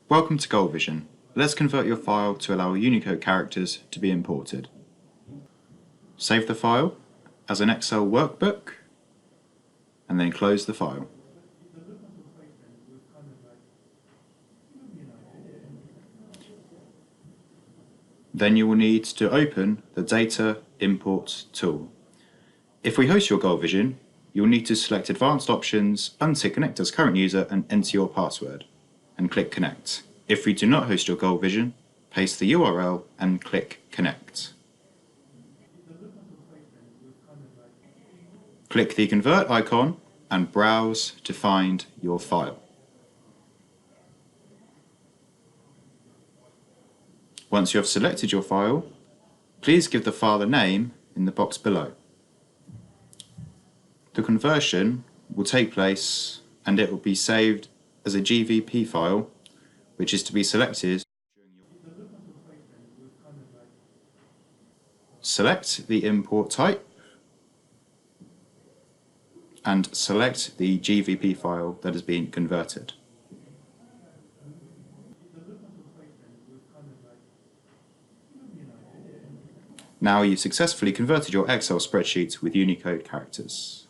Welcome to Goal Vision. Let's convert your file to allow Unicode characters to be imported. Save the file as an Excel workbook and then close the file. Then you will need to open the Data Import tool. If we host your Goal Vision, you'll need to select Advanced Options, untick Connect as current user and enter your password, and click Connect. If we do not host your Goal Vision, paste the URL and click Connect. Click the Convert icon and browse to find your file. Once you have selected your file, please give the file a name in the box below. The conversion will take place and it will be saved as a GVP file, which is to be selected. Select the import type and select the GVP file that is being converted. Now you've successfully converted your Excel spreadsheet with Unicode characters.